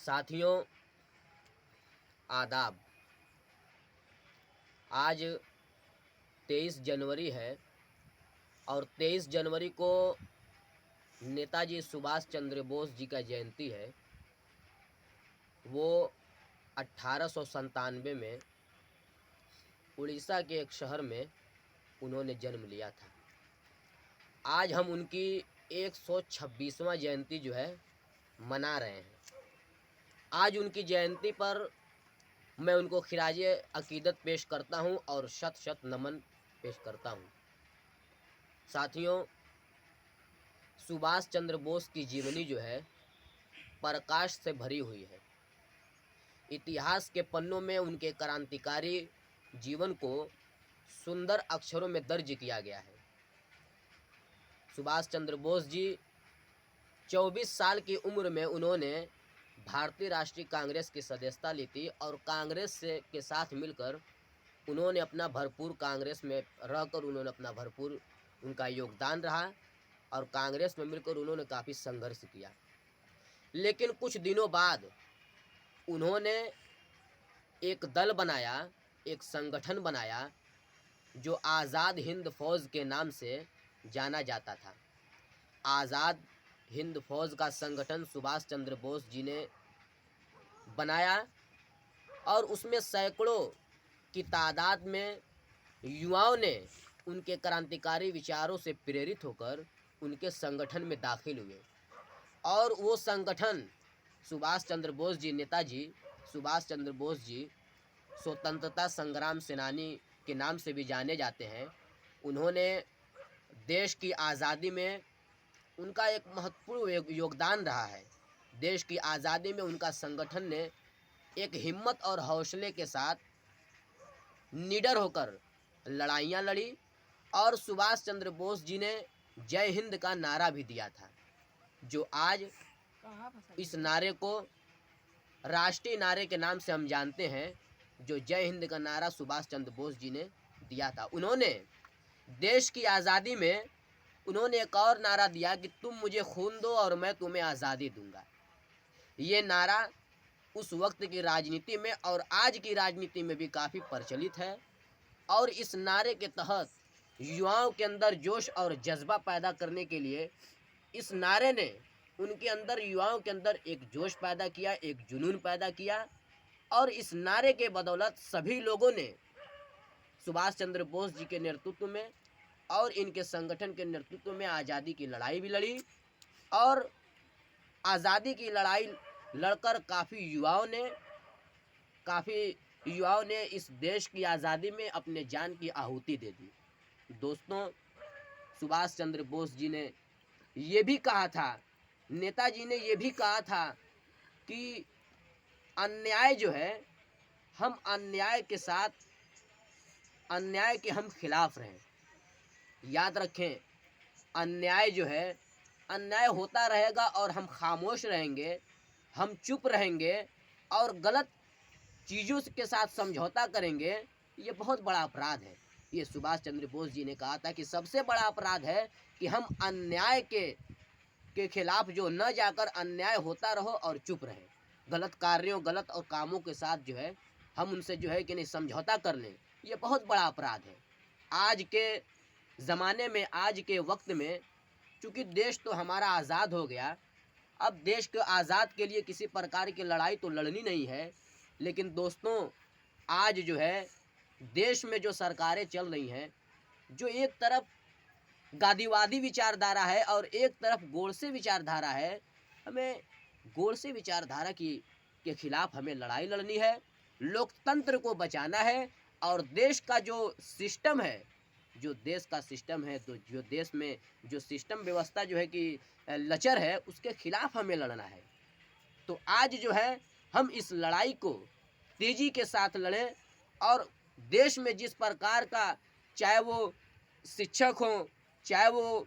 साथियों, आदाब। आज 23 जनवरी है और 23 जनवरी को नेताजी सुभाष चंद्र बोस जी का जयंती है। वो 1897 में उड़ीसा के एक शहर में उन्होंने जन्म लिया था। आज हम उनकी 126वां जयंती जो है मना रहे हैं। आज उनकी जयंती पर मैं उनको खिराजे अकीदत पेश करता हूं और शत शत नमन पेश करता हूं। साथियों, सुभाष चंद्र बोस की जीवनी जो है प्रकाश से भरी हुई है। इतिहास के पन्नों में उनके क्रांतिकारी जीवन को सुंदर अक्षरों में दर्ज किया गया है। सुभाष चंद्र बोस जी 24 साल की उम्र में उन्होंने भारतीय राष्ट्रीय कांग्रेस की सदस्यता ली थी और कांग्रेस से के साथ मिलकर उन्होंने अपना भरपूर कांग्रेस में रहकर उन्होंने अपना भरपूर उनका योगदान रहा और कांग्रेस में मिलकर उन्होंने काफ़ी संघर्ष किया। लेकिन कुछ दिनों बाद उन्होंने एक दल बनाया, एक संगठन बनाया जो आज़ाद हिंद फौज के नाम से जाना जाता था। आज़ाद हिंद फौज का संगठन सुभाष चंद्र बोस जी ने बनाया और उसमें सैकड़ों की तादाद में युवाओं ने उनके क्रांतिकारी विचारों से प्रेरित होकर उनके संगठन में दाखिल हुए और वो संगठन सुभाष चंद्र बोस जी, नेताजी सुभाष चंद्र बोस जी स्वतंत्रता संग्राम सेनानी के नाम से भी जाने जाते हैं। उन्होंने देश की आज़ादी में उनका एक महत्वपूर्ण योगदान रहा है। देश की आज़ादी में उनका संगठन ने एक हिम्मत और हौसले के साथ निडर होकर लड़ाइयाँ लड़ी और सुभाष चंद्र बोस जी ने जय हिंद का नारा भी दिया था, जो आज इस नारे को राष्ट्रीय नारे के नाम से हम जानते हैं। जो जय हिंद का नारा सुभाष चंद्र बोस जी ने दिया था, उन्होंने देश की आज़ादी में उन्होंने एक और नारा दिया कि तुम मुझे खून दो और मैं तुम्हें आज़ादी दूंगा। ये नारा उस वक्त की राजनीति में और आज की राजनीति में भी काफ़ी प्रचलित है और इस नारे के तहत युवाओं के अंदर जोश और जज्बा पैदा करने के लिए इस नारे ने उनके अंदर, युवाओं के अंदर एक जोश पैदा किया, एक जुनून पैदा किया और इस नारे के बदौलत सभी लोगों ने सुभाष चंद्र बोस जी के नेतृत्व में और इनके संगठन के नेतृत्व में आज़ादी की लड़ाई भी लड़ी और आज़ादी की लड़ाई लड़कर काफ़ी युवाओं ने इस देश की आज़ादी में अपने जान की आहुति दे दी। दोस्तों, सुभाष चंद्र बोस जी ने ये भी कहा था, नेताजी ने ये भी कहा था कि अन्याय जो है, हम अन्याय के साथ, अन्याय के हम खिलाफ रहें। याद रखें, अन्याय जो है, अन्याय होता रहेगा और हम खामोश रहेंगे, हम चुप रहेंगे और गलत चीज़ों के साथ समझौता करेंगे, ये बहुत बड़ा अपराध है। ये सुभाष चंद्र बोस जी ने कहा था कि सबसे बड़ा अपराध है कि हम अन्याय के खिलाफ जो न जाकर अन्याय होता रहो और चुप रहे। गलत कार्यों, गलत और कामों के साथ जो है हम उनसे जो है कि नहीं समझौता कर लें, ये बहुत बड़ा अपराध है। आज के ज़माने में, आज के वक्त में, चूँकि देश तो हमारा आज़ाद हो गया, अब देश के आज़ाद के लिए किसी प्रकार की लड़ाई तो लड़नी नहीं है। लेकिन दोस्तों, आज जो है देश में जो सरकारें चल रही हैं, जो एक तरफ गांधीवादी विचारधारा है और एक तरफ गोडसे विचारधारा है, हमें गोडसे विचारधारा के खिलाफ हमें लड़ाई लड़नी है, लोकतंत्र को बचाना है और देश का जो सिस्टम है, जो देश का सिस्टम है, तो जो देश में जो सिस्टम व्यवस्था जो है कि लचर है, उसके खिलाफ हमें लड़ना है। तो आज जो है हम इस लड़ाई को तेज़ी के साथ लड़ें और देश में जिस प्रकार का, चाहे वो शिक्षक हो, चाहे वो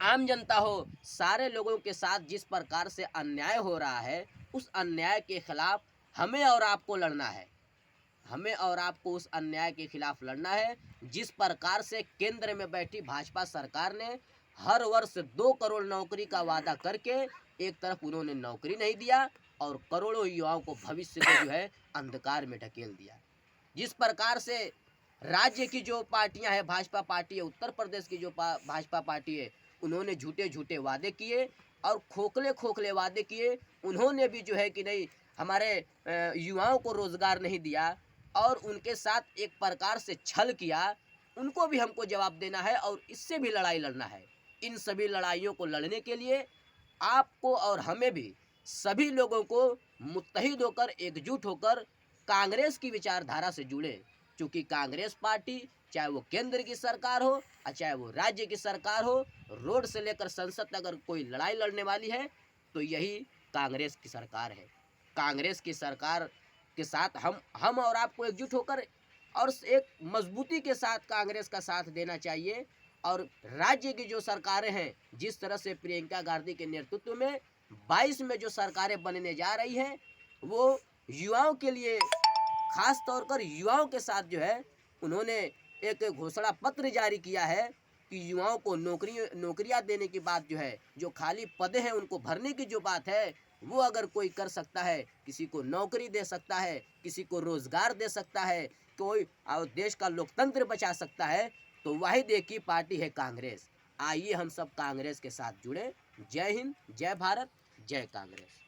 आम जनता हो, सारे लोगों के साथ जिस प्रकार से अन्याय हो रहा है, उस अन्याय के खिलाफ हमें और आपको लड़ना है। हमें और आपको उस अन्याय के खिलाफ लड़ना है। जिस प्रकार से केंद्र में बैठी भाजपा सरकार ने हर वर्ष 2 करोड़ नौकरी का वादा करके एक तरफ उन्होंने नौकरी नहीं दिया और करोड़ों युवाओं को भविष्य को जो है अंधकार में ढकेल दिया। जिस प्रकार से राज्य की जो पार्टियां हैं, भाजपा पार्टी है, उत्तर प्रदेश की जो भाजपा पार्टी है, उन्होंने झूठे झूठे वादे किए और खोखले खोखले वादे किए। उन्होंने भी जो है कि नहीं हमारे युवाओं को रोजगार नहीं दिया और उनके साथ एक प्रकार से छल किया। उनको भी हमको जवाब देना है और इससे भी लड़ाई लड़ना है। इन सभी लड़ाइयों को लड़ने के लिए आपको और हमें भी सभी लोगों को मुत्तहिद होकर, एकजुट होकर कांग्रेस की विचारधारा से जुड़े। क्योंकि कांग्रेस पार्टी चाहे वो केंद्र की सरकार हो और चाहे वो राज्य की सरकार हो, रोड से लेकर संसद तक अगर कोई लड़ाई लड़ने वाली है तो यही कांग्रेस की सरकार है। कांग्रेस की सरकार के साथ हम और आपको एकजुट होकर और एक मजबूती के साथ कांग्रेस का साथ देना चाहिए। और राज्य की जो सरकारें हैं, जिस तरह से प्रियंका गांधी के नेतृत्व में 22 में जो सरकारें बनने जा रही हैं, वो युवाओं के लिए, खास तौर पर युवाओं के साथ जो है उन्होंने एक घोषणा पत्र जारी किया है कि युवाओं को नौकरियां देने की बात जो है, जो खाली पद हैं उनको भरने की जो बात है, वो अगर कोई कर सकता है, किसी को नौकरी दे सकता है, किसी को रोजगार दे सकता है, कोई और देश का लोकतंत्र बचा सकता है, तो वही देखी पार्टी है कांग्रेस। आइए हम सब कांग्रेस के साथ जुड़े। जय हिंद, जय भारत, जय कांग्रेस।